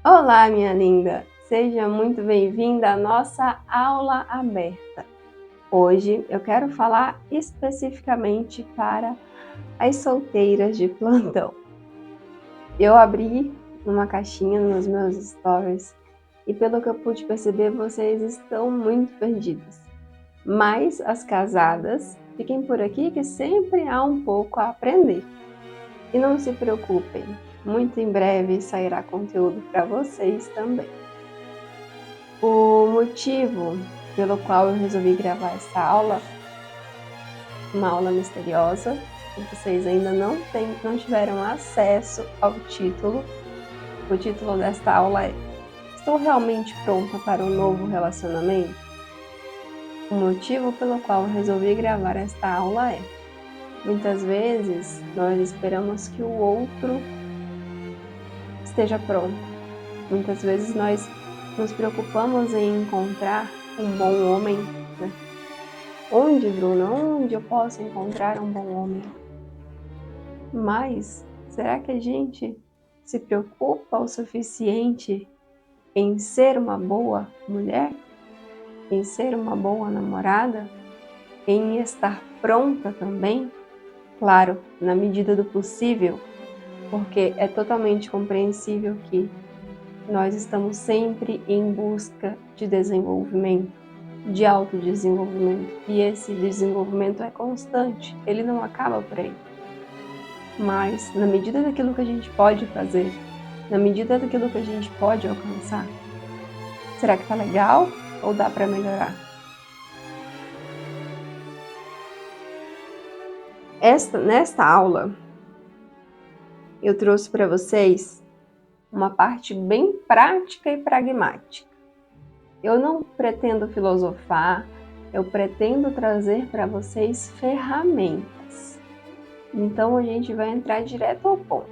Olá, minha linda! Seja muito bem-vinda à nossa aula aberta. Hoje eu quero falar especificamente para as solteiras de plantão. Eu abri uma caixinha nos meus stories e, pelo que eu pude perceber, vocês estão muito perdidas. Mas as casadas, fiquem por aqui que sempre há um pouco a aprender. E não se preocupem, muito em breve sairá conteúdo para vocês também. O motivo pelo qual eu resolvi gravar essa aula, uma aula misteriosa, que vocês ainda não tiveram acesso ao título. O título desta aula é: Estou realmente pronta para um novo relacionamento? O motivo pelo qual eu resolvi gravar esta aula é: muitas vezes nós esperamos que o outro esteja pronto. Muitas vezes nós nos preocupamos em encontrar um bom homem, né? Onde, Bruna? Onde eu posso encontrar um bom homem? Mas será que a gente se preocupa o suficiente em ser uma boa mulher? Em ser uma boa namorada? Em estar pronta também? Claro, na medida do possível, porque é totalmente compreensível que nós estamos sempre em busca de desenvolvimento, de autodesenvolvimento, e esse desenvolvimento é constante, ele não acaba por aí. Mas, na medida daquilo que a gente pode fazer, na medida daquilo que a gente pode alcançar, será que tá legal ou dá para melhorar? Nesta aula, eu trouxe para vocês uma parte bem prática e pragmática. Eu não pretendo filosofar, eu pretendo trazer para vocês ferramentas. Então a gente vai entrar direto ao ponto.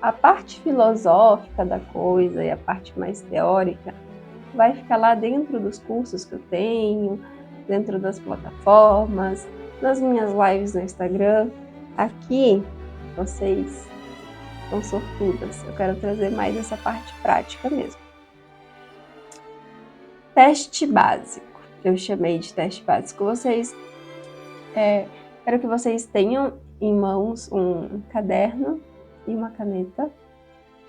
A parte filosófica da coisa e a parte mais teórica vai ficar lá dentro dos cursos que eu tenho, dentro das plataformas, nas minhas lives no Instagram. Aqui vocês são sortudas, eu quero trazer mais essa parte prática mesmo. Teste básico, eu chamei de teste básico. Quero que vocês tenham em mãos um caderno e uma caneta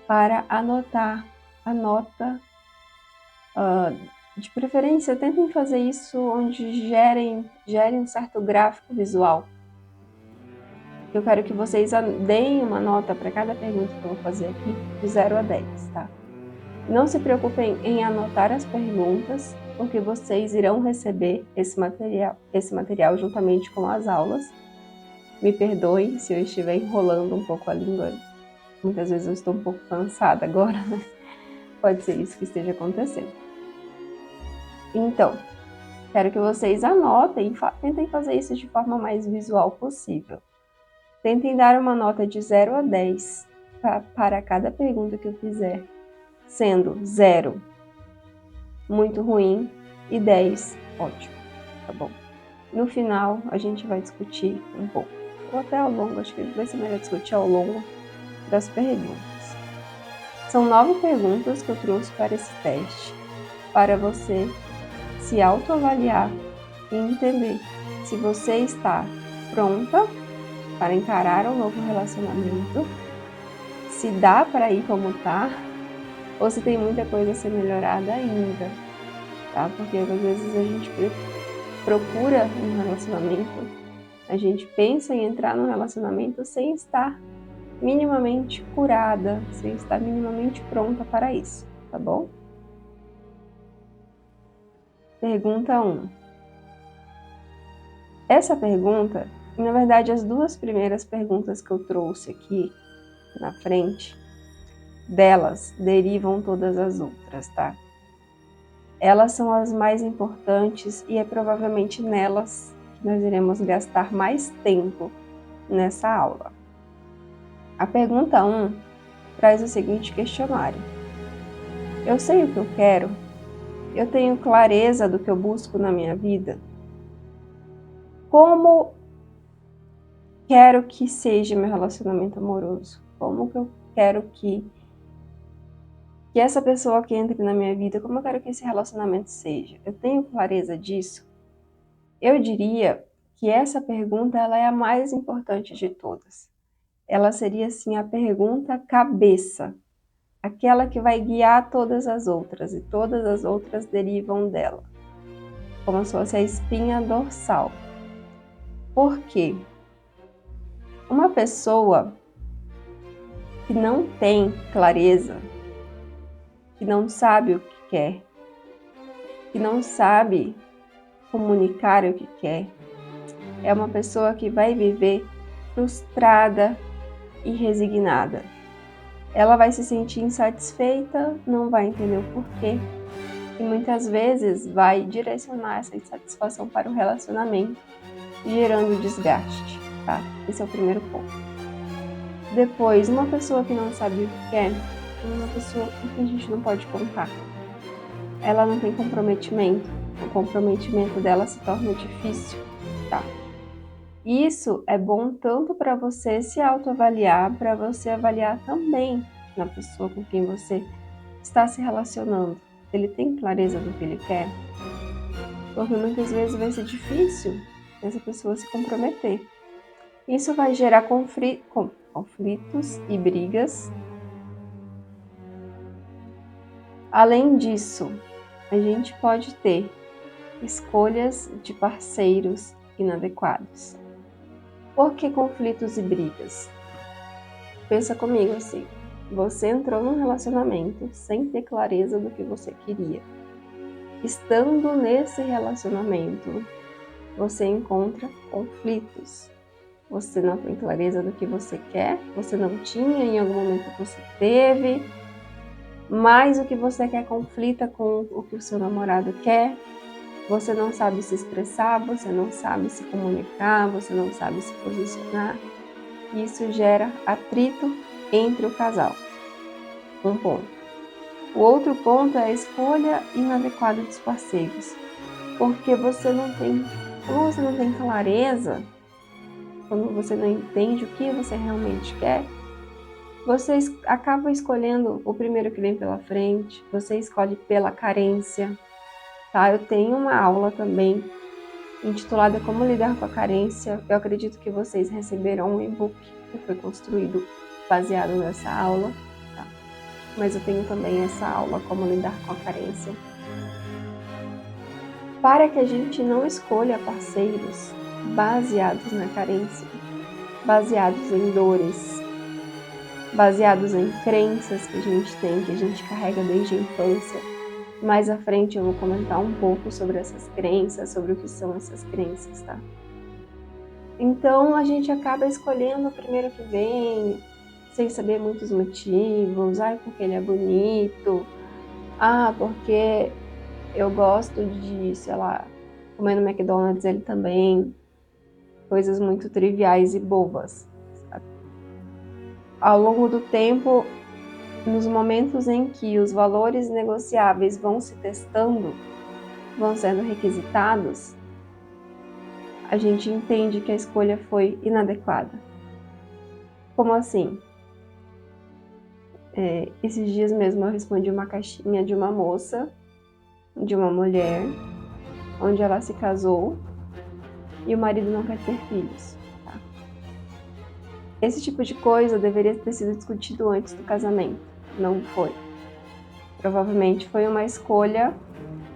para anotar a nota. De preferência, tentem fazer isso onde gerem um certo gráfico visual. Eu quero que vocês deem uma nota para cada pergunta que eu vou fazer aqui, de 0 a 10, tá? Não se preocupem em anotar as perguntas, porque vocês irão receber esse material juntamente com as aulas. Me perdoem se eu estiver enrolando um pouco a língua. Muitas vezes eu estou um pouco cansada agora, né? Pode ser isso que esteja acontecendo. Então, quero que vocês anotem e tentem fazer isso de forma mais visual possível. Tentem dar uma nota de 0 a 10 para cada pergunta que eu fizer, sendo 0 muito ruim e 10 ótimo, tá bom? No final, a gente vai discutir um pouco, ou até ao longo, acho que vai ser melhor discutir ao longo das perguntas. São 9 perguntas que eu trouxe para esse teste, para você se autoavaliar e entender se você está pronta para encarar um novo relacionamento, se dá para ir como tá, ou se tem muita coisa a ser melhorada ainda, tá? Porque às vezes a gente procura um relacionamento, a gente pensa em entrar num relacionamento sem estar minimamente curada, sem estar minimamente pronta para isso, tá bom? Pergunta 1. Essa pergunta, na verdade, as duas primeiras perguntas que eu trouxe aqui na frente, delas derivam todas as outras, tá? Elas são as mais importantes e é provavelmente nelas que nós iremos gastar mais tempo nessa aula. A pergunta 1 traz o seguinte questionário: eu sei o que eu quero? Eu tenho clareza do que eu busco na minha vida? Como quero que seja meu relacionamento amoroso? Como que eu quero que que essa pessoa que entre na minha vida, como eu quero que esse relacionamento seja? Eu tenho clareza disso? Eu diria que essa pergunta ela é a mais importante de todas. Ela seria assim a pergunta cabeça, aquela que vai guiar todas as outras, e todas as outras derivam dela, como se fosse a espinha dorsal. Por quê? Uma pessoa que não tem clareza, que não sabe o que quer, que não sabe comunicar o que quer, é uma pessoa que vai viver frustrada e resignada. Ela vai se sentir insatisfeita, não vai entender o porquê, e muitas vezes vai direcionar essa insatisfação para o relacionamento, gerando desgaste, tá? Esse é o primeiro ponto. Depois, uma pessoa que não sabe o que quer, é uma pessoa com quem a gente não pode contar. Ela não tem comprometimento, o comprometimento dela se torna difícil, tá? Isso é bom tanto para você se autoavaliar, para você avaliar também na pessoa com quem você está se relacionando. Ele tem clareza do que ele quer? Porque muitas vezes vai ser difícil essa pessoa se comprometer. Isso vai gerar conflitos e brigas. Além disso, a gente pode ter escolhas de parceiros inadequados. Por que conflitos e brigas? Pensa comigo assim, você entrou num relacionamento sem ter clareza do que você queria. Estando nesse relacionamento, você encontra conflitos. Você não tem clareza do que você quer, você não tinha, em algum momento você teve, mas o que você quer conflita com o que o seu namorado quer. Você não sabe se expressar, você não sabe se comunicar, você não sabe se posicionar. Isso gera atrito entre o casal. Um ponto. O outro ponto é a escolha inadequada dos parceiros. Porque como você não tem clareza, quando você não entende o que você realmente quer, você acaba escolhendo o primeiro que vem pela frente, você escolhe pela carência. Tá? Eu tenho uma aula também intitulada Como Lidar com a Carência. Eu acredito que vocês receberam um e-book que foi construído baseado nessa aula, tá? Mas eu tenho também essa aula Como Lidar com a Carência. Para que a gente não escolha parceiros baseados na carência, baseados em dores, baseados em crenças que a gente tem, que a gente carrega desde a infância. Mais à frente eu vou comentar um pouco sobre essas crenças, sobre o que são essas crenças, tá? Então a gente acaba escolhendo o primeiro que vem, sem saber muitos motivos. Porque ele é bonito. Porque eu gosto de, sei lá, comer no McDonald's ele também. Coisas muito triviais e bobas, sabe? Ao longo do tempo, nos momentos em que os valores negociáveis vão se testando, vão sendo requisitados, a gente entende que a escolha foi inadequada. Como assim? Esses dias mesmo eu respondi uma caixinha de uma moça, de uma mulher, onde ela se casou e o marido não quer ter filhos. Tá? Esse tipo de coisa deveria ter sido discutido antes do casamento. Não foi. Provavelmente foi uma escolha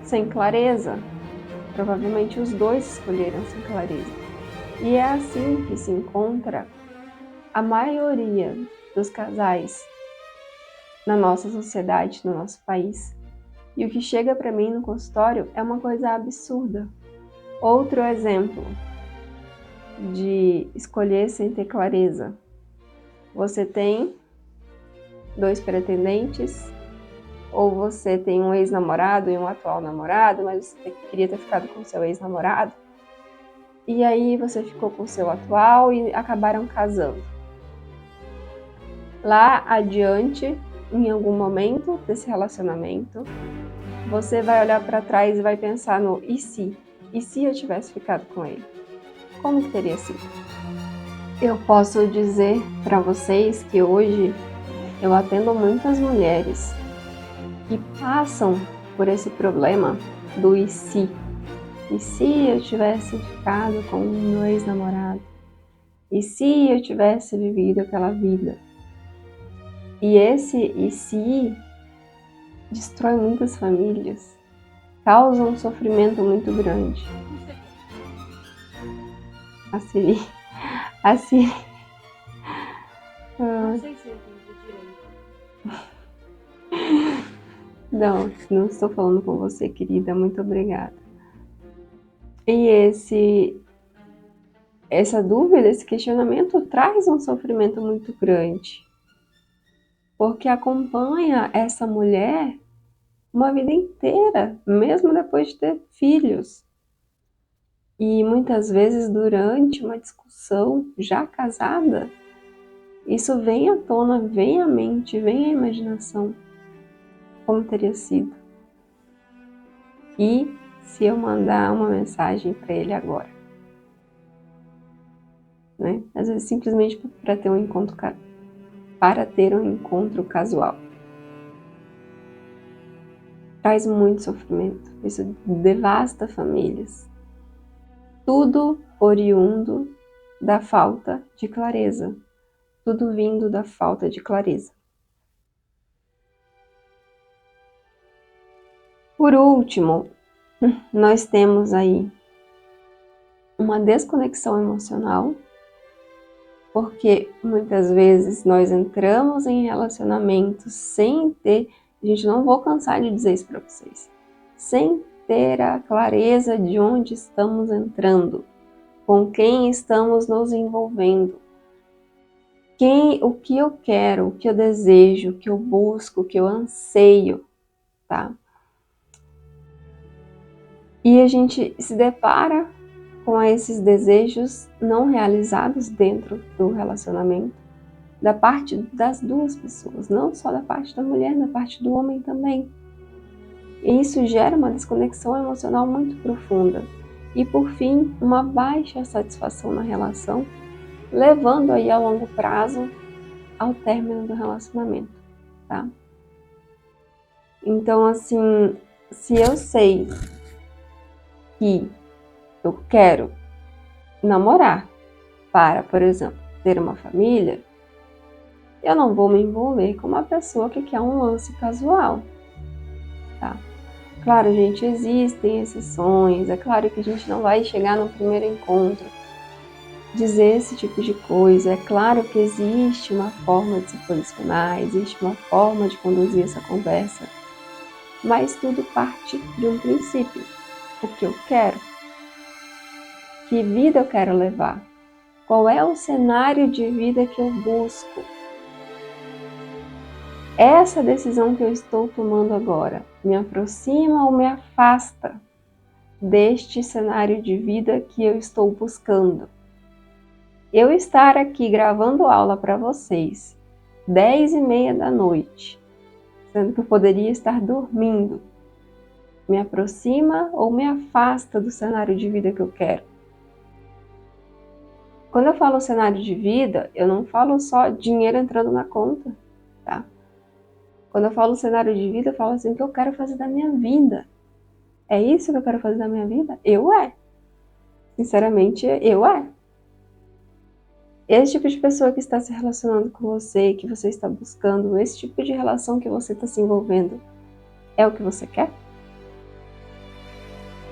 sem clareza. Provavelmente os dois escolheram sem clareza. E é assim que se encontra a maioria dos casais na nossa sociedade, no nosso país. E o que chega para mim no consultório é uma coisa absurda. Outro exemplo de escolher sem ter clareza. Você tem 2 pretendentes, ou você tem um ex-namorado e um atual namorado, mas você queria ter ficado com seu ex-namorado, e aí você ficou com seu atual e acabaram casando. Lá adiante, em algum momento desse relacionamento, você vai olhar para trás e vai pensar no e se? E se eu tivesse ficado com ele? Como que teria sido? Eu posso dizer para vocês que hoje eu atendo muitas mulheres que passam por esse problema do e se. E se eu tivesse ficado com o meu ex-namorado? E se eu tivesse vivido aquela vida? E esse e se destrói muitas famílias, causa um sofrimento muito grande. A Siri. Não sei se eu entendi direito. Não estou falando com você, querida, muito obrigada. E essa dúvida, esse questionamento traz um sofrimento muito grande, porque acompanha essa mulher uma vida inteira, mesmo depois de ter filhos. E muitas vezes durante uma discussão, já casada, isso vem à tona, vem à mente, vem à imaginação, como teria sido. E se eu mandar uma mensagem para ele agora? Né? Às vezes simplesmente para ter um encontro casual. Traz muito sofrimento, isso devasta famílias. Tudo oriundo da falta de clareza, tudo vindo da falta de clareza. Por último, nós temos aí uma desconexão emocional, porque muitas vezes nós entramos em relacionamentos sem ter, gente, não vou cansar de dizer isso para vocês, sem ter a clareza de onde estamos entrando, com quem estamos nos envolvendo, o que eu quero, o que eu desejo, o que eu busco, o que eu anseio, tá? E a gente se depara com esses desejos não realizados dentro do relacionamento, da parte das duas pessoas, não só da parte da mulher, da parte do homem também. E isso gera uma desconexão emocional muito profunda. E por fim, uma baixa satisfação na relação, levando aí a longo prazo ao término do relacionamento, tá? Então, assim, se eu sei que eu quero namorar para, por exemplo, ter uma família, eu não vou me envolver com uma pessoa que quer um lance casual, tá? Claro, gente, existem exceções, é claro que a gente não vai chegar no primeiro encontro, dizer esse tipo de coisa, é claro que existe uma forma de se posicionar, existe uma forma de conduzir essa conversa, mas tudo parte de um princípio, o que eu quero, que vida eu quero levar, qual é o cenário de vida que eu busco. Essa decisão que eu estou tomando agora me aproxima ou me afasta deste cenário de vida que eu estou buscando? Eu estar aqui gravando aula para vocês 10h30 da noite, sendo que eu poderia estar dormindo, me aproxima ou me afasta do cenário de vida que eu quero? Quando eu falo cenário de vida, eu não falo só dinheiro entrando na conta, tá? Quando eu falo cenário de vida, eu falo assim, o que eu quero fazer da minha vida. É isso que eu quero fazer da minha vida? Sinceramente, Esse tipo de pessoa que está se relacionando com você, que você está buscando, esse tipo de relação que você está se envolvendo, é o que você quer?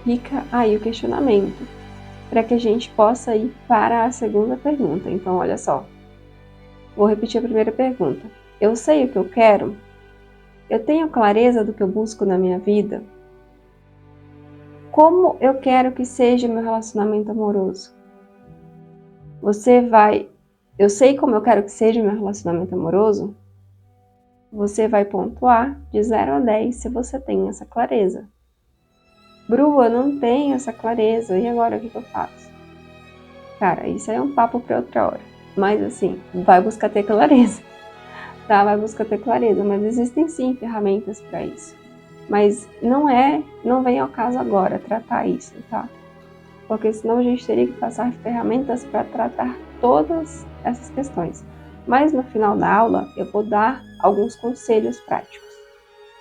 Fica aí o questionamento, para que a gente possa ir para a segunda pergunta. Então, olha só, vou repetir a primeira pergunta. Eu sei o que eu quero? Eu tenho clareza do que eu busco na minha vida? Como eu quero que seja meu relacionamento amoroso? Eu sei como eu quero que seja meu relacionamento amoroso? Você vai pontuar de 0 a 10 se você tem essa clareza. Bru, eu não tenho essa clareza, e agora o que eu faço? Cara, isso aí é um papo para outra hora. Mas assim, vai buscar ter clareza, tá? Vai buscar ter clareza, mas existem sim ferramentas para isso. Mas não vem ao caso agora tratar isso, tá? Porque senão a gente teria que passar ferramentas para tratar todas essas questões. Mas no final da aula eu vou dar alguns conselhos práticos.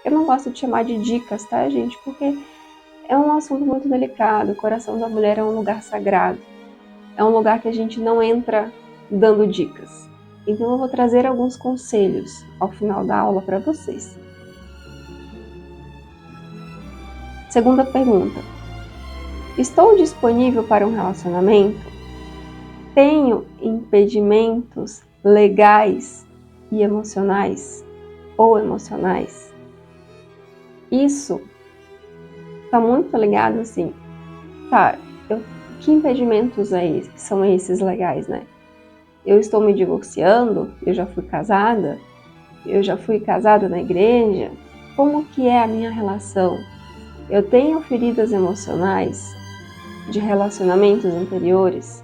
Eu não gosto de chamar de dicas, tá, gente? Porque é um assunto muito delicado. O coração da mulher é um lugar sagrado. É um lugar que a gente não entra dando dicas. Então eu vou trazer alguns conselhos ao final da aula para vocês. Segunda pergunta. Estou disponível para um relacionamento? Tenho impedimentos legais e emocionais ou emocionais? Isso está muito ligado assim, tá, que impedimentos são esses legais, né? Eu estou me divorciando, eu já fui casada na igreja, como que é a minha relação? Eu tenho feridas emocionais de relacionamentos anteriores?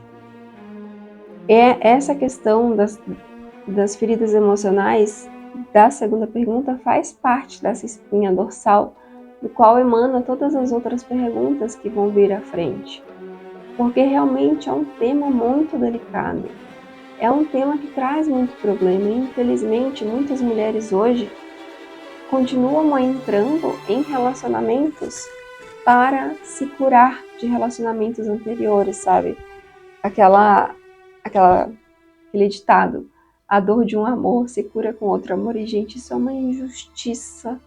Essa questão das feridas emocionais da segunda pergunta faz parte dessa espinha dorsal, do qual emana todas as outras perguntas que vão vir à frente. Porque realmente é um tema muito delicado. É um tema que traz muito problema e, infelizmente, muitas mulheres hoje continuam entrando em relacionamentos para se curar de relacionamentos anteriores, sabe? Aquele ditado, a dor de um amor se cura com outro amor. E, gente, isso é uma injustiça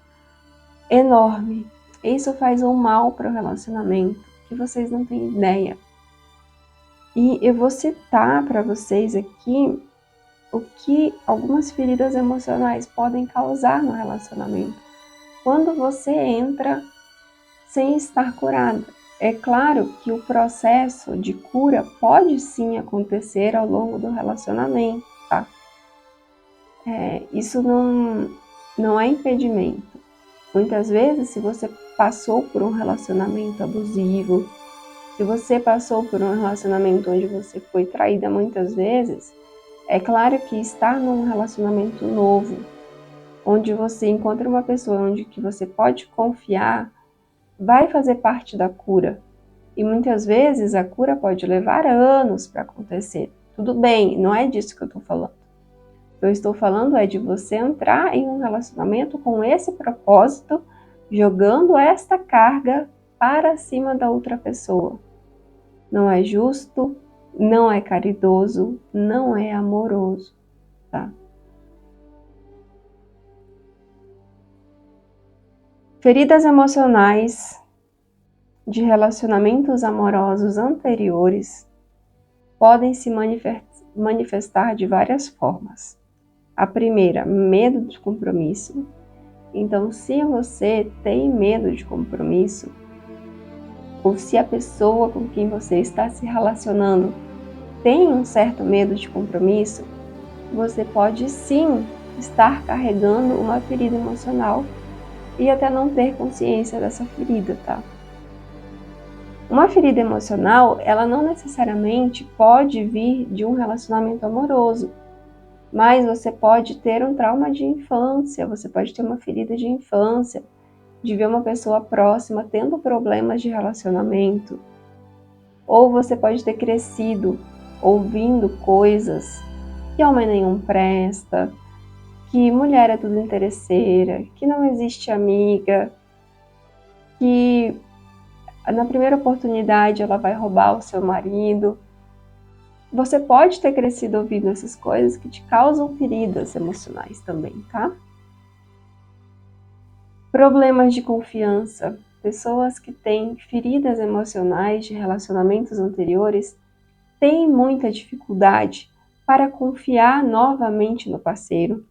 enorme. Isso faz um mal para o relacionamento que vocês não têm ideia. E eu vou citar para vocês aqui o que algumas feridas emocionais podem causar no relacionamento quando você entra sem estar curada. É claro que o processo de cura pode sim acontecer ao longo do relacionamento, tá? Isso não é impedimento. Muitas vezes, se você passou por um relacionamento abusivo, se você passou por um relacionamento onde você foi traída muitas vezes, é claro que estar num relacionamento novo, onde você encontra uma pessoa onde que você pode confiar, vai fazer parte da cura. E muitas vezes a cura pode levar anos para acontecer. Tudo bem, não é disso que eu estou falando. O que eu estou falando é de você entrar em um relacionamento com esse propósito, jogando esta carga para cima da outra pessoa. Não é justo, não é caridoso, não é amoroso, tá? Feridas emocionais de relacionamentos amorosos anteriores podem se manifestar de várias formas. A primeira, medo de compromisso. Então, se você tem medo de compromisso, ou se a pessoa com quem você está se relacionando tem um certo medo de compromisso, você pode sim estar carregando uma ferida emocional e até não ter consciência dessa ferida, tá? Uma ferida emocional, ela não necessariamente pode vir de um relacionamento amoroso, mas você pode ter um trauma de infância, você pode ter uma ferida de infância, de ver uma pessoa próxima tendo problemas de relacionamento, ou você pode ter crescido ouvindo coisas que homem nenhum presta, que mulher é tudo interesseira, que não existe amiga, que na primeira oportunidade ela vai roubar o seu marido. Você pode ter crescido ouvindo essas coisas que te causam feridas emocionais também, tá? Problemas de confiança. Pessoas que têm feridas emocionais de relacionamentos anteriores têm muita dificuldade para confiar novamente no parceiro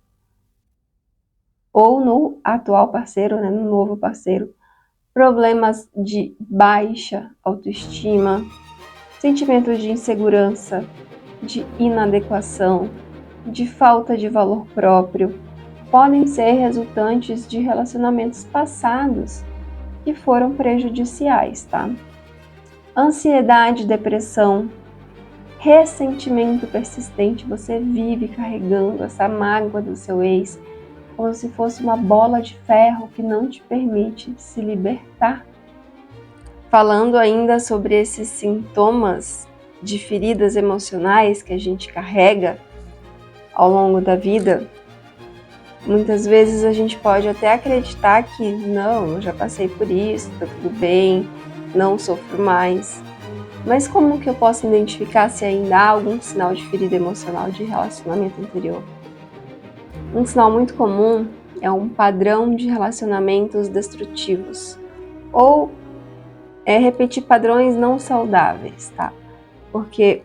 ou no atual parceiro, né, no novo parceiro. Problemas de baixa autoestima, sentimentos de insegurança, de inadequação, de falta de valor próprio, podem ser resultantes de relacionamentos passados que foram prejudiciais, tá? Ansiedade, depressão, ressentimento persistente, você vive carregando essa mágoa do seu ex como se fosse uma bola de ferro que não te permite se libertar. Falando ainda sobre esses sintomas de feridas emocionais que a gente carrega ao longo da vida, Muitas vezes a gente pode até acreditar que não, eu já passei por isso, tá tudo bem, não sofro mais. Mas como que eu posso identificar se ainda há algum sinal de ferida emocional de relacionamento anterior? Um sinal muito comum é um padrão de relacionamentos destrutivos ou repetir padrões não saudáveis, tá? Porque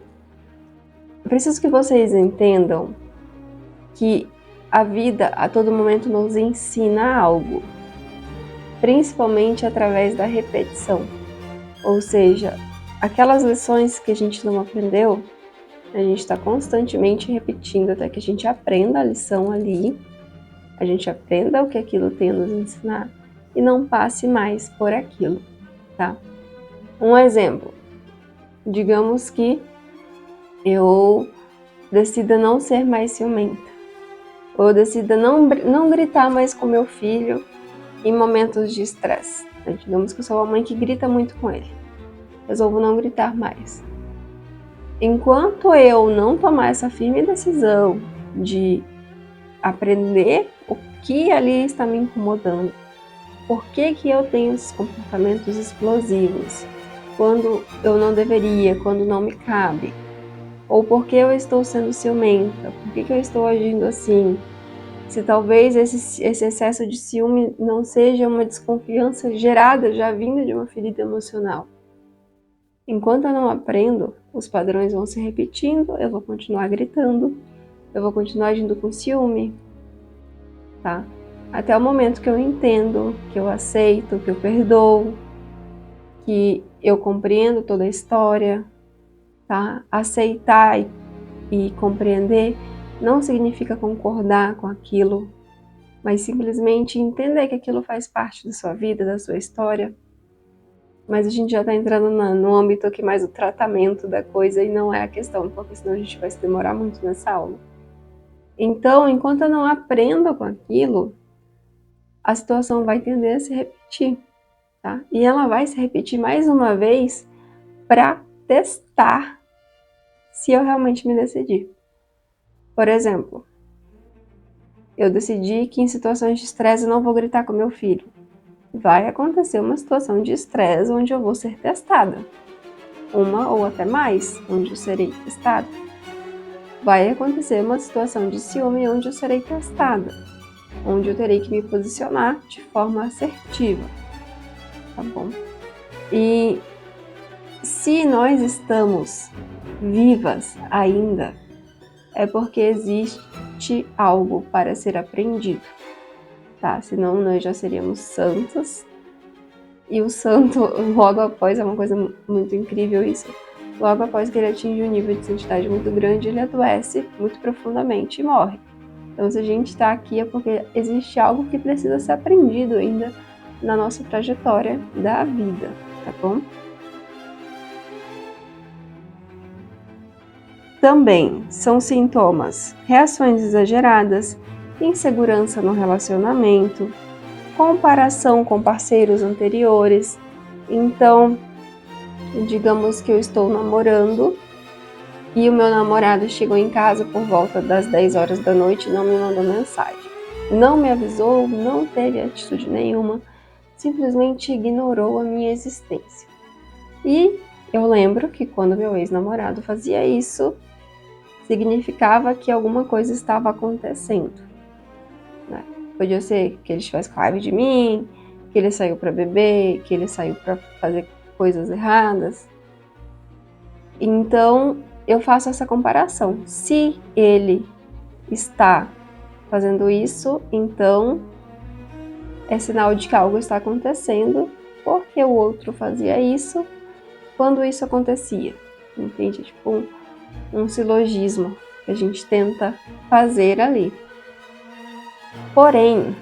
eu preciso que vocês entendam que a vida a todo momento nos ensina algo, principalmente através da repetição. Ou seja, aquelas lições que a gente não aprendeu, a gente está constantemente repetindo até que a gente aprenda a lição ali, a gente aprenda o que aquilo tem a nos ensinar e não passe mais por aquilo, tá? Um exemplo, digamos que eu decida não ser mais ciumenta, ou eu decida não gritar mais com meu filho em momentos de estresse. Digamos que eu sou uma mãe que grita muito com ele, resolvo não gritar mais. Enquanto eu não tomar essa firme decisão de aprender o que ali está me incomodando, por que eu tenho esses comportamentos explosivos, quando eu não deveria, quando não me cabe, ou por que eu estou sendo ciumenta, por que eu estou agindo assim, se talvez esse excesso de ciúme não seja uma desconfiança gerada, já vinda de uma ferida emocional. Enquanto eu não aprendo, os padrões vão se repetindo, eu vou continuar gritando, eu vou continuar agindo com ciúme, tá? Até o momento que eu entendo, que eu aceito, que eu perdoo, que eu compreendo toda a história, tá? Aceitar e compreender não significa concordar com aquilo, mas simplesmente entender que aquilo faz parte da sua vida, da sua história. Mas a gente já está entrando no âmbito aqui mais do tratamento da coisa e não é a questão, porque senão a gente vai se demorar muito nessa aula. Então, enquanto eu não aprendo com aquilo, a situação vai tender a se repetir, tá? E ela vai se repetir mais uma vez para testar se eu realmente me decidi. Por exemplo, eu decidi que em situações de estresse eu não vou gritar com meu filho. Vai acontecer uma situação de estresse onde eu vou ser testada. Uma ou até mais, onde eu serei testada. Vai acontecer uma situação de ciúme onde eu serei testada. Onde eu terei que me posicionar de forma assertiva. Tá bom? E se nós estamos vivas ainda, é porque existe algo para ser aprendido. Tá? Senão nós já seríamos santos. E o santo, logo após, é uma coisa muito incrível isso, logo após que ele atinge um nível de santidade muito grande, ele adoece muito profundamente e morre. Então, se a gente está aqui é porque existe algo que precisa ser aprendido ainda na nossa trajetória da vida, tá bom? Também são sintomas reações exageradas, insegurança no relacionamento, comparação com parceiros anteriores. Então, digamos que eu estou namorando e o meu namorado chegou em casa por volta das 10 horas da noite e não me mandou mensagem. Não me avisou, não teve atitude nenhuma, simplesmente ignorou a minha existência. E eu lembro que quando meu ex-namorado fazia isso, significava que alguma coisa estava acontecendo, né? Podia ser que ele estivesse com raiva de mim, que ele saiu para beber, que ele saiu para fazer coisas erradas. Então, eu faço essa comparação. Se ele está fazendo isso, então é sinal de que algo está acontecendo, porque o outro fazia isso quando isso acontecia. Entende? Tipo um silogismo que a gente tenta fazer ali. Porém,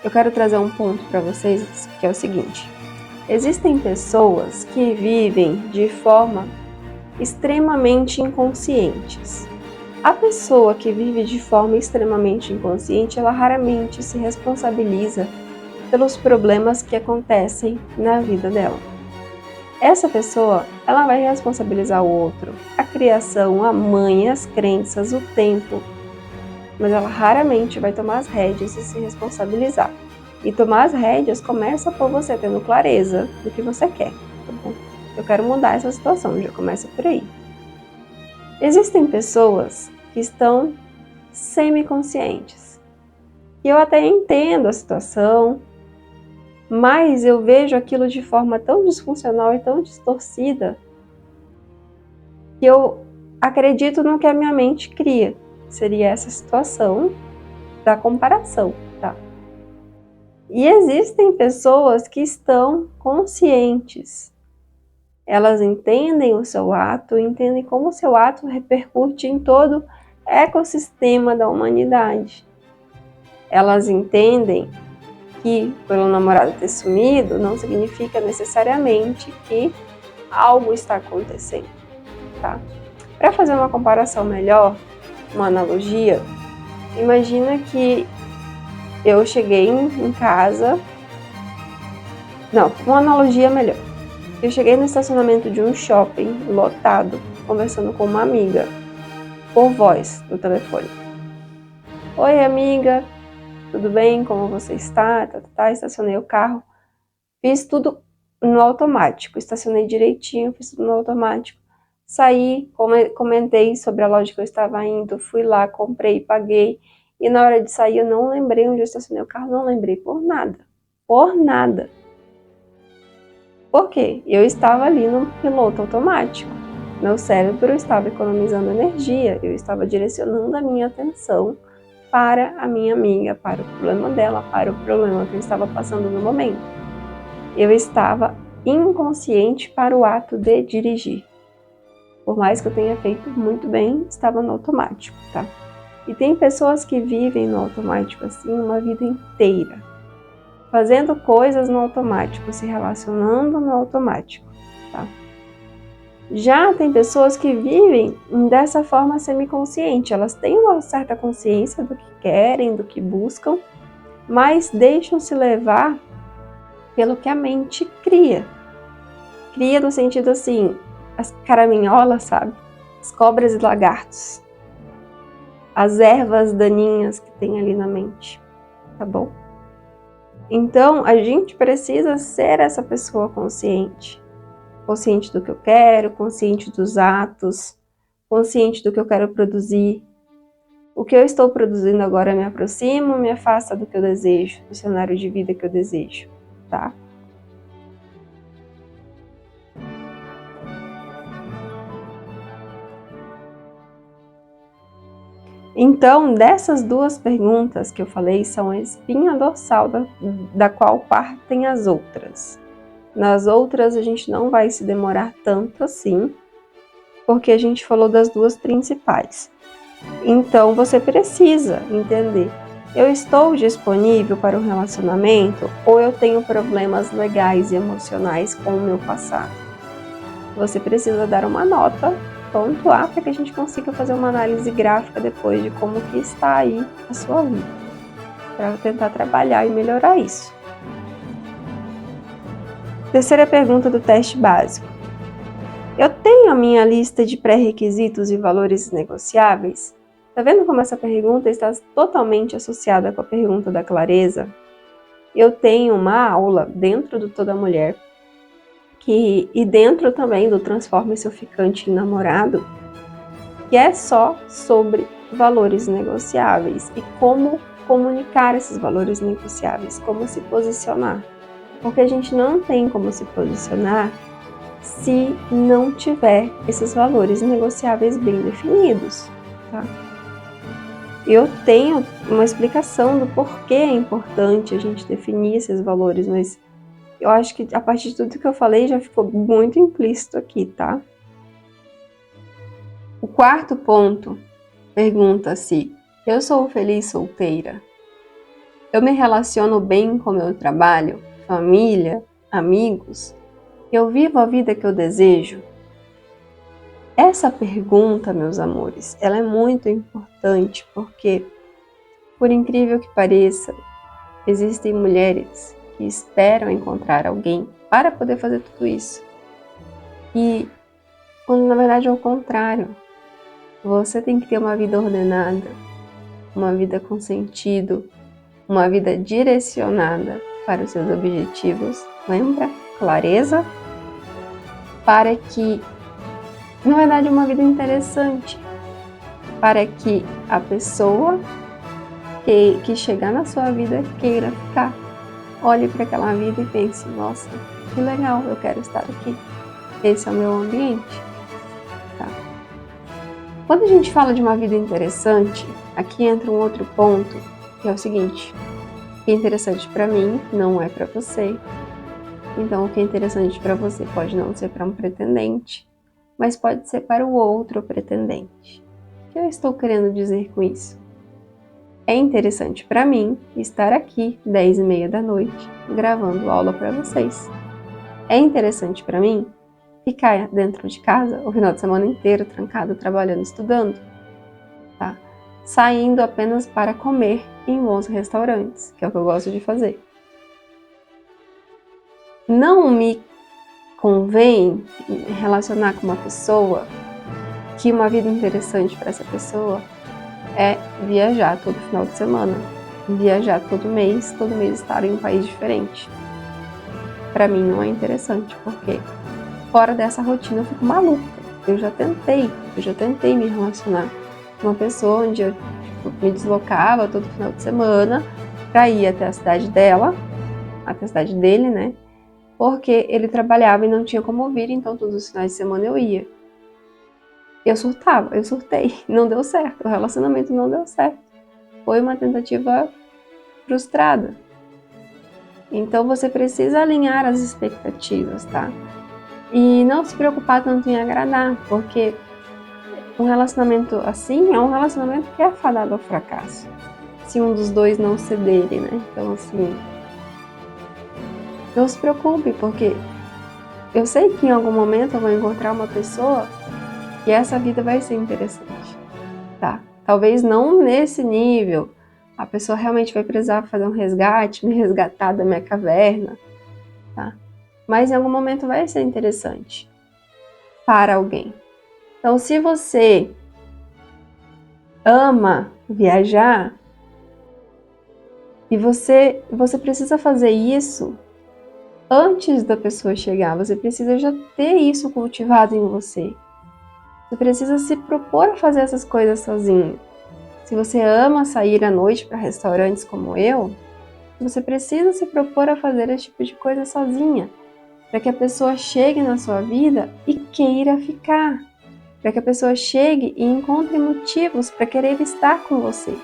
eu quero trazer um ponto para vocês, que é o seguinte. Existem pessoas que vivem de forma extremamente inconscientes. A pessoa que vive de forma extremamente inconsciente, ela raramente se responsabiliza pelos problemas que acontecem na vida dela. Essa pessoa, ela vai responsabilizar o outro, a criação, a mãe, as crenças, o tempo. mas ela raramente vai tomar as rédeas e se responsabilizar. E tomar as rédeas começa por você tendo clareza do que você quer, tá bom? Eu quero mudar essa situação, já começa por aí. Existem pessoas que estão semiconscientes. E eu até entendo a situação, mas eu vejo aquilo de forma tão disfuncional e tão distorcida que eu acredito no que a minha mente cria. Seria essa situação da comparação, tá? E existem pessoas que estão conscientes. Elas entendem o seu ato, entendem como o seu ato repercute em todo o ecossistema da humanidade. Elas entendem que, pelo namorado ter sumido, não significa necessariamente que algo está acontecendo, tá? Para fazer uma comparação melhor, uma analogia, imagina que eu cheguei em casa... Não, uma analogia melhor. Eu cheguei no estacionamento de um shopping lotado, conversando com uma amiga, por voz, no telefone. Oi, amiga, tudo bem? Como você está? Estacionei o carro, fiz tudo no automático, estacionei direitinho, fiz tudo no automático. Saí, comentei sobre a loja que eu estava indo, fui lá, comprei, paguei. E na hora de sair eu não lembrei onde eu estacionei o carro, não lembrei por nada. Por nada. Por quê? Eu estava ali no piloto automático. Meu cérebro estava economizando energia, eu estava direcionando a minha atenção para a minha amiga, para o problema dela, para o problema que eu estava passando no momento. Eu estava inconsciente para o ato de dirigir. Por mais que eu tenha feito muito bem, estava no automático, tá? E tem pessoas que vivem no automático assim uma vida inteira, fazendo coisas no automático, se relacionando no automático, tá? Já tem pessoas que vivem dessa forma semiconsciente, elas têm uma certa consciência do que querem, do que buscam, mas deixam-se levar pelo que a mente cria. Cria no sentido assim, as caraminholas, sabe? As cobras e lagartos. As ervas daninhas que tem ali na mente, tá bom? Então, a gente precisa ser essa pessoa consciente. Consciente do que eu quero, consciente dos atos, consciente do que eu quero produzir. O que eu estou produzindo agora me aproxima ou me afasta do que eu desejo, do cenário de vida que eu desejo, tá? Então, dessas duas perguntas que eu falei, são a espinha dorsal da qual partem as outras. Nas outras, a gente não vai se demorar tanto assim, porque a gente falou das duas principais. Então, você precisa entender, eu estou disponível para um relacionamento ou eu tenho problemas legais e emocionais com o meu passado? Você precisa dar uma nota, pontuar, para que a gente consiga fazer uma análise gráfica depois de como que está aí a sua vida, para tentar trabalhar e melhorar isso. Terceira pergunta do teste básico. Eu tenho a minha lista de pré-requisitos e valores negociáveis? Tá vendo como essa pergunta está totalmente associada com a pergunta da clareza? Eu tenho uma aula dentro do Toda Mulher, e dentro também do Transforme Seu Ficante em Namorado, que é só sobre valores negociáveis e como comunicar esses valores negociáveis, como se posicionar. Porque a gente não tem como se posicionar se não tiver esses valores negociáveis bem definidos, tá? Eu tenho uma explicação do porquê é importante a gente definir esses valores, mas eu acho que a partir de tudo que eu falei já ficou muito implícito aqui, tá? O quarto ponto pergunta-se: eu sou feliz solteira? Eu me relaciono bem com meu trabalho, família, amigos? Eu vivo a vida que eu desejo? Essa pergunta, meus amores, ela é muito importante porque, por incrível que pareça, existem mulheres que esperam encontrar alguém para poder fazer tudo isso. E quando na verdade é o contrário. Você tem que ter uma vida ordenada. uma vida com sentido, uma vida direcionada para os seus objetivos. Lembra? Clareza. Para que, na verdade, uma vida interessante. Para que a pessoa que chegar na sua vida queira ficar. Olhe para aquela vida e pense, nossa, que legal, eu quero estar aqui. Esse é o meu ambiente. Tá? Quando a gente fala de uma vida interessante, aqui entra um outro ponto, que é o seguinte: o que é interessante para mim não é para você. Então, o que é interessante para você pode não ser para um pretendente, mas pode ser para o outro pretendente. O que eu estou querendo dizer com isso? É interessante para mim estar aqui 10h30 da noite gravando aula para vocês. É interessante para mim ficar dentro de casa o final de semana inteiro trancado, trabalhando, estudando, tá? Saindo apenas para comer em bons restaurantes, que é o que eu gosto de fazer. Não me convém relacionar com uma pessoa que uma vida interessante para essa pessoa é viajar todo final de semana, viajar todo mês estar em um país diferente. Para mim não é interessante, porque fora dessa rotina eu fico maluca. Eu já tentei me relacionar com uma pessoa onde eu me deslocava todo final de semana para ir até a cidade dela, até a cidade dele, né? Porque ele trabalhava e não tinha como vir, então todos os finais de semana eu ia. Eu surtei, não deu certo, o relacionamento não deu certo. Foi uma tentativa frustrada. Então você precisa alinhar as expectativas, tá? E não se preocupar tanto em agradar, porque um relacionamento assim é um relacionamento que é fadado ao fracasso. Se um dos dois não cederem, né? Então assim, não se preocupe, porque eu sei que em algum momento eu vou encontrar uma pessoa e essa vida vai ser interessante, tá? Talvez não nesse nível. A pessoa realmente vai precisar fazer um resgate, me resgatar da minha caverna, tá? Mas em algum momento vai ser interessante para alguém. Então, se você ama viajar e você precisa fazer isso antes da pessoa chegar, você precisa já ter isso cultivado em você. Você precisa se propor a fazer essas coisas sozinho. Se você ama sair à noite para restaurantes como eu, você precisa se propor a fazer esse tipo de coisa sozinha, para que a pessoa chegue na sua vida e queira ficar, para que a pessoa chegue e encontre motivos para querer estar com você.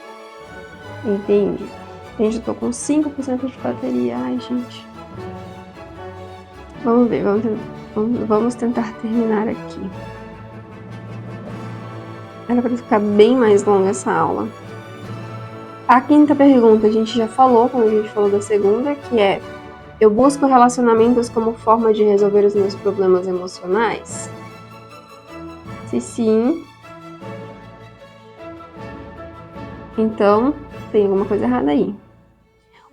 Entende? Gente, eu tô com 5% de bateria. Ai, gente. Vamos ver, vamos tentar terminar aqui. Era para ficar bem mais longa essa aula. A quinta pergunta a gente já falou quando a gente falou da segunda, que é: eu busco relacionamentos como forma de resolver os meus problemas emocionais? Se sim, então tem alguma coisa errada aí.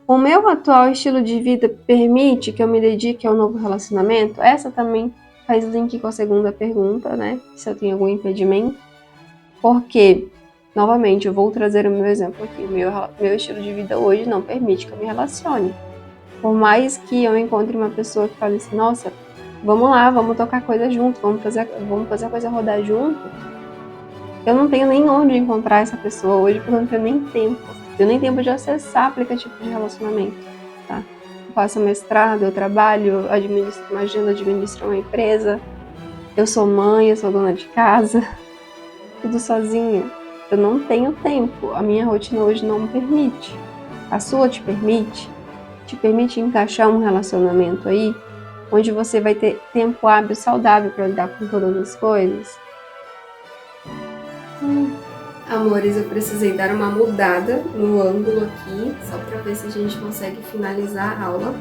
O meu atual estilo de vida permite que eu me dedique a um novo relacionamento? Essa também faz link com a segunda pergunta, né? Se eu tenho algum impedimento. Porque, novamente, eu vou trazer o meu exemplo aqui. Meu estilo de vida hoje não permite que eu me relacione. Por mais que eu encontre uma pessoa que fale assim, nossa, vamos lá, vamos tocar coisa junto, vamos fazer a coisa rodar junto. Eu não tenho nem onde encontrar essa pessoa hoje, porque eu não tenho nem tempo. Eu nem tempo de acessar aplicativo de relacionamento, tá? Eu faço mestrado, eu trabalho, administro uma empresa, eu sou mãe, eu sou dona de casa, tudo sozinha. Eu não tenho tempo, a minha rotina hoje não me permite. A sua te permite? Te permite encaixar um relacionamento aí, onde você vai ter tempo hábil saudável para lidar com todas as coisas? Amores, eu precisei dar uma mudada no ângulo aqui, só para ver se a gente consegue finalizar a aula.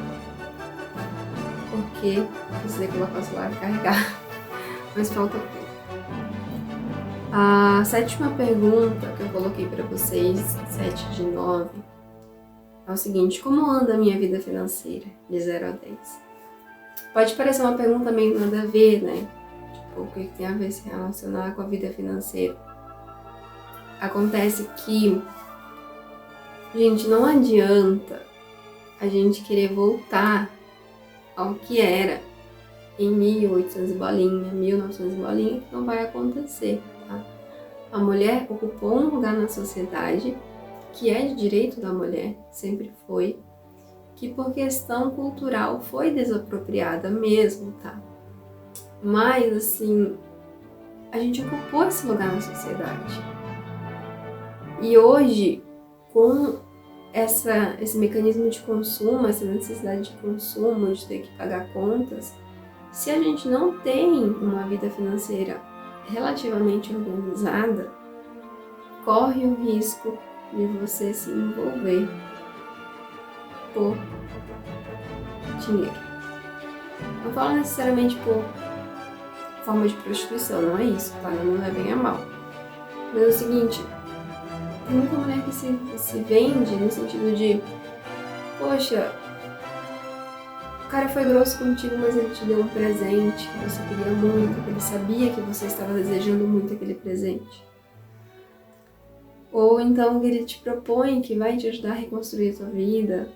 Porque precisei colocar o celular e carregar, mas falta pouco. A sétima pergunta que eu coloquei para vocês, 7 de 9, é o seguinte: como anda a minha vida financeira, de 0 a 10? Pode parecer uma pergunta meio nada a ver, né? Tipo, o que tem a ver se relacionar com a vida financeira? Acontece que Gente, não adianta a gente querer voltar ao que era em 1800 bolinha, 1900 bolinha, que não vai acontecer, tá? A mulher ocupou um lugar na sociedade que é de direito da mulher, sempre foi, que por questão cultural foi desapropriada mesmo, tá? Mas, assim, a gente ocupou esse lugar na sociedade. E hoje, com esse mecanismo de consumo, essa necessidade de consumo, de ter que pagar contas, se a gente não tem uma vida financeira relativamente organizada, corre o risco de você se envolver por dinheiro. Não falo necessariamente por forma de prostituição, não é isso, tá? Não levem a mal. Mas é o seguinte, tem muita mulher que se vende no sentido de, poxa, o cara foi grosso contigo, mas ele te deu um presente que você queria muito, que ele sabia que você estava desejando muito aquele presente. Ou então que ele te propõe que vai te ajudar a reconstruir a sua vida,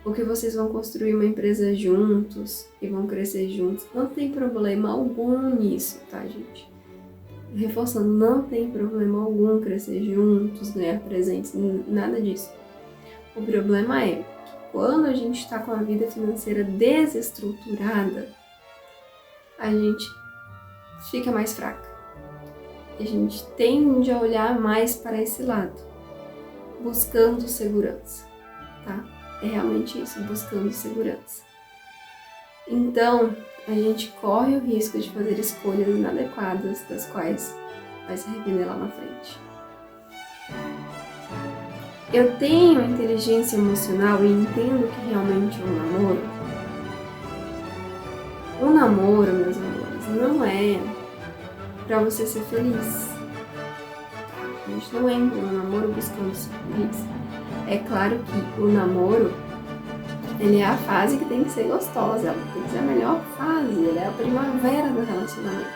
ou que vocês vão construir uma empresa juntos e vão crescer juntos. Não tem problema algum nisso, tá, gente? Reforçando, não tem problema algum crescer juntos, ganhar presentes, nada disso. O problema é que quando a gente está com a vida financeira desestruturada, a gente fica mais fraca. A gente tende a olhar mais para esse lado, buscando segurança, tá? É realmente isso, buscando segurança. Então, a gente corre o risco de fazer escolhas inadequadas, das quais vai se arrepender lá na frente. Eu tenho inteligência emocional e entendo que realmente é um namoro. Um namoro, meus amores, não é pra você ser feliz. A gente não entra no namoro buscando ser feliz. É claro que o namoro, ele é a fase que tem que ser gostosa, ela tem que ser a melhor fase, ele é a primavera do relacionamento.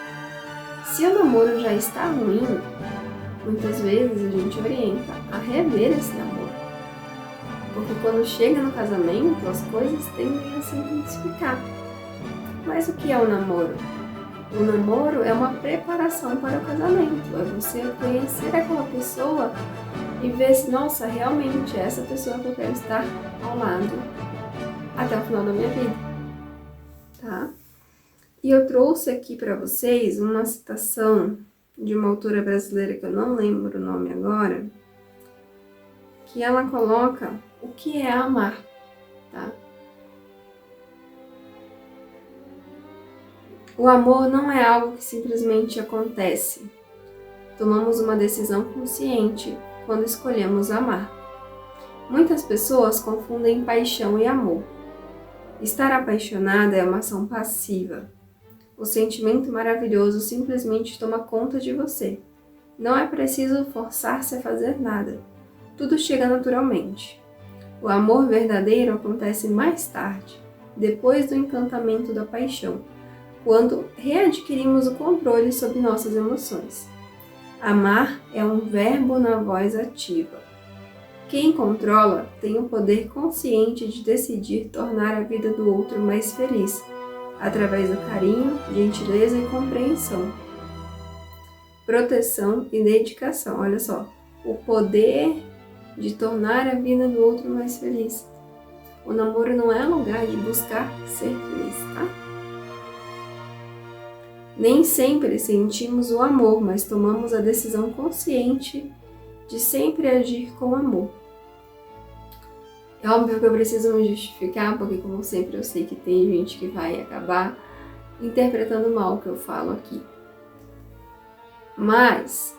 Se o namoro já está ruim, muitas vezes a gente orienta a rever esse namoro. Porque quando chega no casamento, as coisas tendem a se intensificar. Mas o que é o namoro? O namoro é uma preparação para o casamento. É você conhecer aquela pessoa e ver se, nossa, realmente é essa pessoa que eu quero estar ao lado até o final da minha vida. Tá? E eu trouxe aqui para vocês uma citação de uma autora brasileira que eu não lembro o nome agora, que ela coloca o que é amar, tá? O amor não é algo que simplesmente acontece. Tomamos uma decisão consciente quando escolhemos amar. Muitas pessoas confundem paixão e amor. Estar apaixonada é uma ação passiva. O sentimento maravilhoso simplesmente toma conta de você. Não é preciso forçar-se a fazer nada. Tudo chega naturalmente. O amor verdadeiro acontece mais tarde, depois do encantamento da paixão, quando readquirimos o controle sobre nossas emoções. Amar é um verbo na voz ativa. Quem controla tem o poder consciente de decidir tornar a vida do outro mais feliz, através do carinho, gentileza e compreensão, proteção e dedicação. Olha só, o poder de tornar a vida do outro mais feliz. O namoro não é lugar de buscar ser feliz, tá? Nem sempre sentimos o amor, mas tomamos a decisão consciente de sempre agir com amor. É óbvio que eu preciso me justificar, porque como sempre eu sei que tem gente que vai acabar interpretando mal o que eu falo aqui. Mas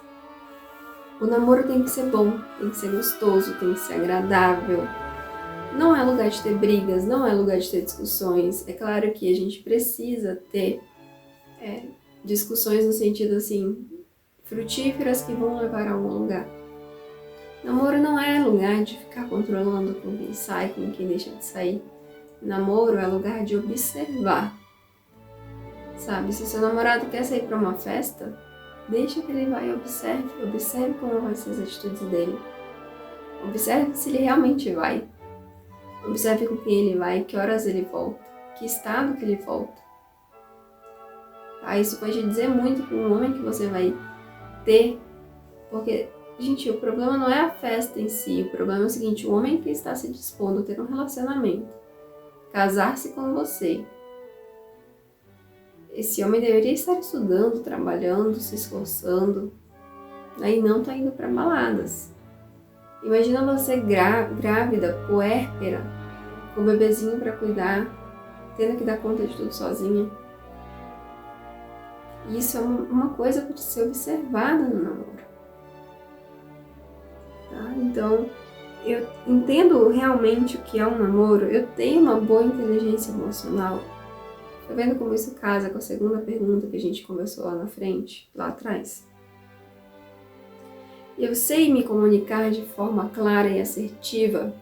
o namoro tem que ser bom, tem que ser gostoso, tem que ser agradável. Não é lugar de ter brigas, não é lugar de ter discussões. É claro que a gente precisa ter discussões no sentido assim, frutíferas que vão levar a algum lugar. Namoro não é lugar de ficar controlando com quem sai, com quem deixa de sair. Namoro é lugar de observar. Sabe, se seu namorado quer sair para uma festa, deixa que ele vá e observe como vão ser as atitudes dele. Observe se ele realmente vai. Observe com quem ele vai, que horas ele volta, que estado que ele volta. Tá? Isso pode dizer muito com o homem que você vai ter, porque, gente, o problema não é a festa em si, o problema é o seguinte: o homem que está se dispondo a ter um relacionamento, casar-se com você, esse homem deveria estar estudando, trabalhando, se esforçando, aí não tá indo para baladas. Imagina você grávida, puérpera, com um bebezinho para cuidar, tendo que dar conta de tudo sozinha. Isso é uma coisa para ser observada no namoro. Tá? Então, eu entendo realmente o que é um namoro, eu tenho uma boa inteligência emocional. Tá vendo como isso casa com a segunda pergunta que a gente conversou lá na frente, lá atrás? Eu sei me comunicar de forma clara e assertiva.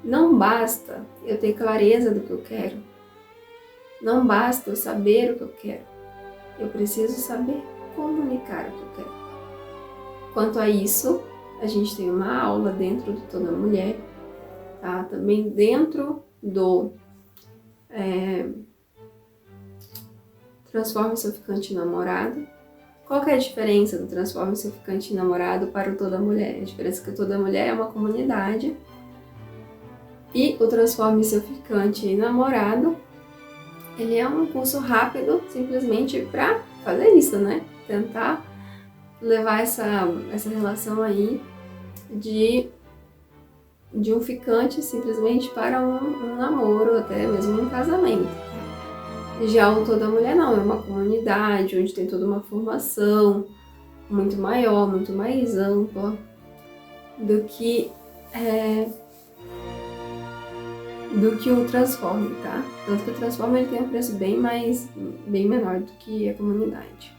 Não basta eu ter clareza do que eu quero. Não basta eu saber o que eu quero. Eu preciso saber comunicar o que eu quero. Quanto a isso, a gente tem uma aula dentro do Toda Mulher, tá? Também dentro do Transforme Seu Ficante em Namorado. Qual que é a diferença do Transforme Seu Ficante em Namorado para o Toda Mulher? A diferença é que o Toda Mulher é uma comunidade e o Transforme Seu Ficante em Namorado, ele é um curso rápido, simplesmente para fazer isso, né? Tentar levar essa relação aí de um ficante simplesmente para um namoro, até mesmo um casamento. Já o Toda Mulher não, é uma comunidade onde tem toda uma formação muito maior, muito mais ampla do que o Transforme, tá? Tanto que o Transforme ele tem um preço bem menor do que a comunidade.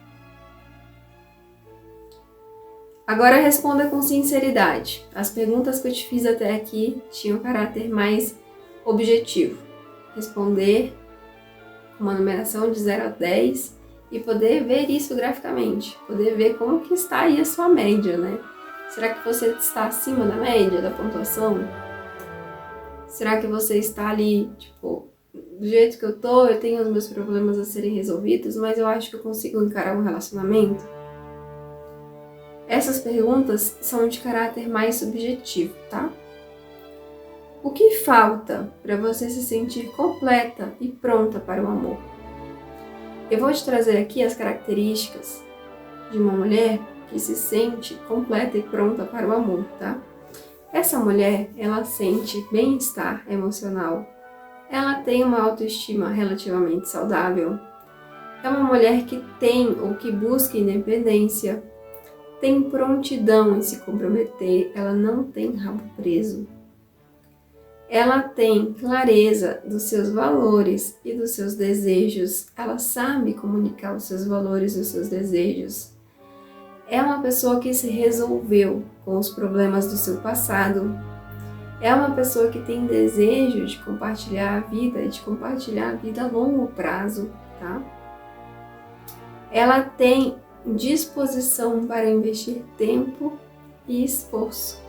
Agora responda com sinceridade. As perguntas que eu te fiz até aqui tinham um caráter mais objetivo. Responder uma numeração de 0 a 10 e poder ver isso graficamente, poder ver como que está aí a sua média, né? Será que você está acima da média da pontuação? Será que você está ali, tipo, do jeito que eu tenho os meus problemas a serem resolvidos, mas eu acho que eu consigo encarar um relacionamento? Essas perguntas são de caráter mais subjetivo, tá? O que falta para você se sentir completa e pronta para o amor? Eu vou te trazer aqui as características de uma mulher que se sente completa e pronta para o amor, tá? Essa mulher, ela sente bem-estar emocional, ela tem uma autoestima relativamente saudável, é uma mulher que tem ou que busca independência, tem prontidão em se comprometer, ela não tem rabo preso. Ela tem clareza dos seus valores e dos seus desejos. Ela sabe comunicar os seus valores e os seus desejos. É uma pessoa que se resolveu com os problemas do seu passado. É uma pessoa que tem desejo de compartilhar a vida e de compartilhar a vida a longo prazo, tá? Ela tem disposição para investir tempo e esforço.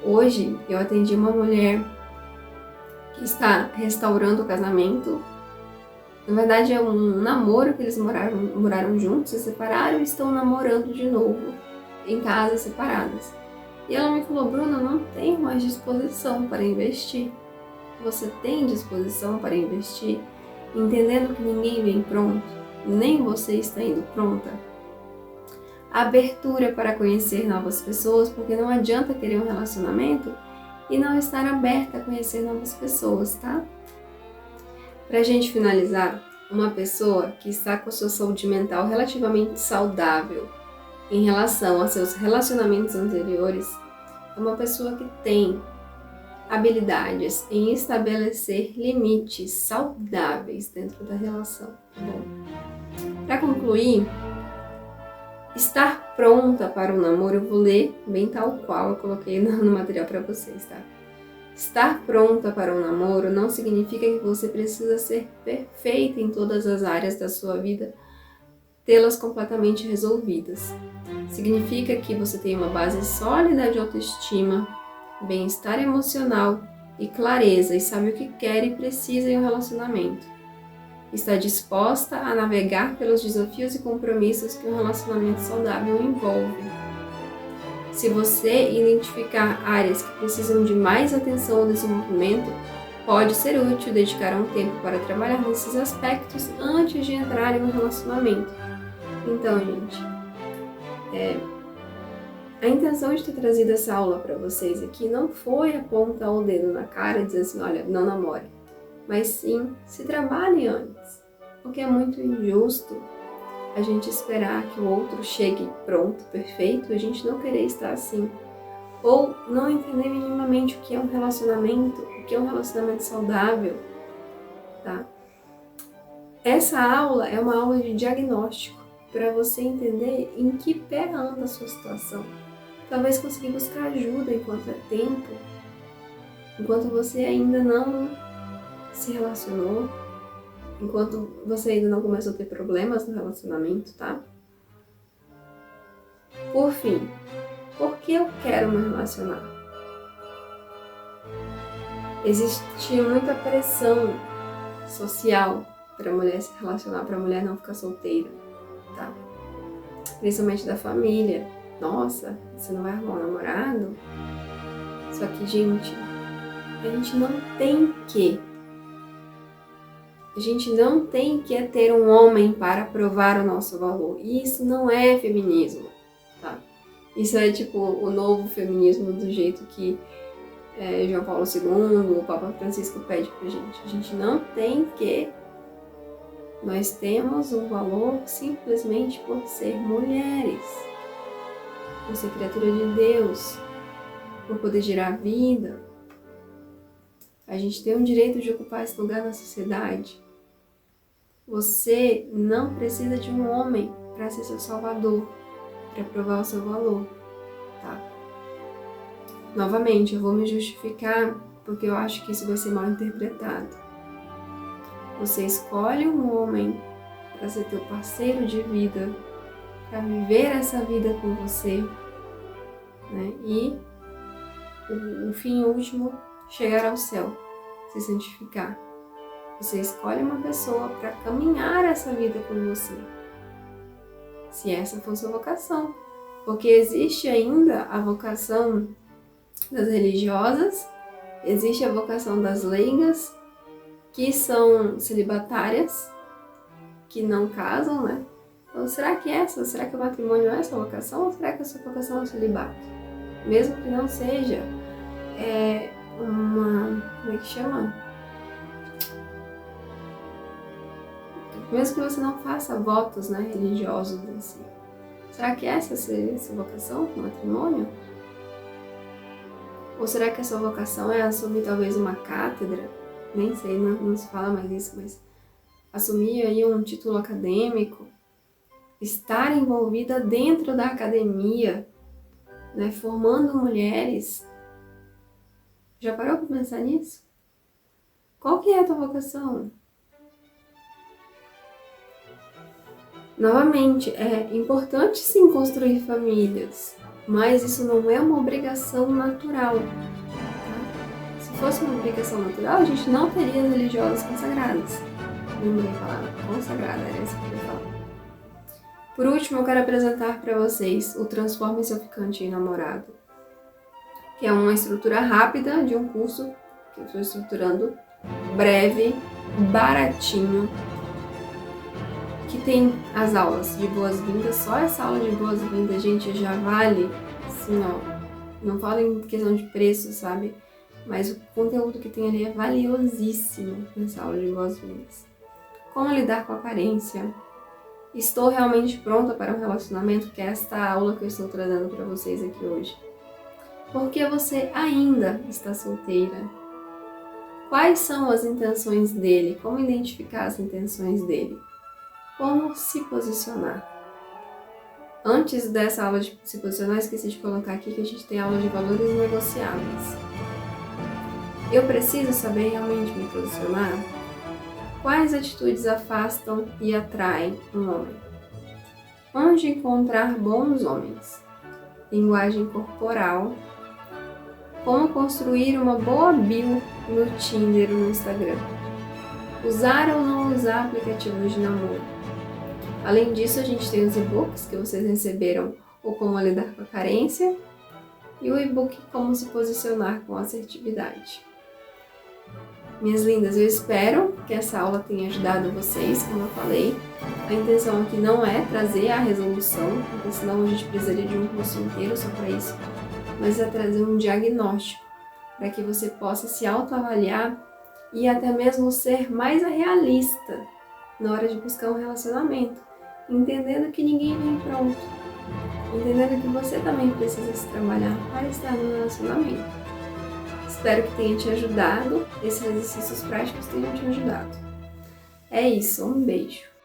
Hoje eu atendi uma mulher que está restaurando o casamento. Na verdade é um namoro que eles moraram juntos, se separaram e estão namorando de novo, em casas separadas. E ela me falou: Bruna, não tenho mais disposição para investir. Você tem disposição para investir? Entendendo que ninguém vem pronto, nem você está indo pronta? Abertura para conhecer novas pessoas, porque não adianta querer um relacionamento e não estar aberta a conhecer novas pessoas, tá? Pra gente finalizar, uma pessoa que está com a sua saúde mental relativamente saudável em relação aos seus relacionamentos anteriores é uma pessoa que tem habilidades em estabelecer limites saudáveis dentro da relação, tá bom? Para concluir, estar pronta para o namoro, eu vou ler bem tal qual eu coloquei no material para vocês, tá? Estar pronta para o namoro não significa que você precisa ser perfeita em todas as áreas da sua vida, tê-las completamente resolvidas. Significa que você tem uma base sólida de autoestima, bem-estar emocional e clareza e sabe o que quer e precisa em um relacionamento. Está disposta a navegar pelos desafios e compromissos que um relacionamento saudável envolve. Se você identificar áreas que precisam de mais atenção ou desenvolvimento, pode ser útil dedicar um tempo para trabalhar nesses aspectos antes de entrar em um relacionamento. Então, gente, a intenção de ter trazido essa aula para vocês aqui não foi apontar o dedo na cara e dizer assim, olha, não namore, mas sim se trabalhe antes, porque é muito injusto a gente esperar que o outro chegue pronto, perfeito, a gente não querer estar assim, ou não entender minimamente o que é um relacionamento saudável, tá? Essa aula é uma aula de diagnóstico para você entender em que pé anda a sua situação. Talvez conseguir buscar ajuda enquanto é tempo, enquanto você ainda não se relacionou, enquanto você ainda não começou a ter problemas no relacionamento, tá? Por fim, por que eu quero me relacionar? Existe muita pressão social para a mulher se relacionar, para a mulher não ficar solteira, tá? Principalmente da família. Nossa, você não vai arrumar um namorado? Só que, gente, a gente não tem que ter um homem para provar o nosso valor. E isso não é feminismo, tá? Isso é tipo o novo feminismo do jeito que João Paulo II, o Papa Francisco pede pra gente. A gente não tem que. Nós temos um valor simplesmente por ser mulheres, por ser criatura de Deus, por poder gerar vida. A gente tem o direito de ocupar esse lugar na sociedade. Você não precisa de um homem para ser seu salvador, para provar o seu valor, tá? Novamente, eu vou me justificar porque eu acho que isso vai ser mal interpretado. Você escolhe um homem para ser teu parceiro de vida, para viver essa vida com você, né? E o fim último, chegar ao céu, se santificar. Você escolhe uma pessoa para caminhar essa vida com você, se essa for sua vocação. Porque existe ainda a vocação das religiosas, existe a vocação das leigas, que são celibatárias, que não casam, né? Então, será que o matrimônio é essa vocação ou será que a sua vocação é o celibato? Mesmo que não seja como é que chama? Mesmo que você não faça votos, né, religiosos em si. Será que essa seria a sua vocação, o matrimônio? Ou será que a sua vocação é assumir talvez uma cátedra? Nem sei, não se fala mais isso, mas assumir aí um título acadêmico, estar envolvida dentro da academia, né, formando mulheres. Já parou para pensar nisso? Qual que é a tua vocação? Novamente, é importante sim construir famílias, mas isso não é uma obrigação natural. Tá? Se fosse uma obrigação natural, a gente não teria as religiosas consagradas. Lembrei a palavra consagrada, era essa que eu ia falar. Por último, eu quero apresentar para vocês o Transforme Seu Ficante em Namorado, que é uma estrutura rápida de um curso que eu estou estruturando, breve, baratinho, que tem as aulas de boas-vindas. Só essa aula de boas-vindas, gente, já vale, assim, ó, não falo em questão de preço, sabe? Mas o conteúdo que tem ali é valiosíssimo nessa aula de boas-vindas. Como lidar com a aparência? Estou realmente pronta para um relacionamento? Que é esta aula que eu estou trazendo para vocês aqui hoje. Por que você ainda está solteira? Quais são as intenções dele? Como identificar as intenções dele? Como se posicionar? Antes dessa aula de se posicionar, esqueci de colocar aqui que a gente tem aula de valores negociáveis. Eu preciso saber realmente me posicionar? Quais atitudes afastam e atraem um homem? Onde encontrar bons homens? Linguagem corporal, Como construir uma boa bio no Tinder ou no Instagram. Usar ou não usar aplicativos de namoro. Além disso, a gente tem os e-books que vocês receberam, o Como Lidar com a Carência, e o e-book Como se Posicionar com Assertividade. Minhas lindas, eu espero que essa aula tenha ajudado vocês, como eu falei. A intenção aqui não é trazer a resolução, porque senão a gente precisaria de um curso inteiro só para isso, mas é trazer um diagnóstico, para que você possa se autoavaliar e até mesmo ser mais realista na hora de buscar um relacionamento, entendendo que ninguém vem pronto, entendendo que você também precisa se trabalhar para estar no relacionamento. Espero que tenha te ajudado, esses exercícios práticos tenham te ajudado. É isso, um beijo!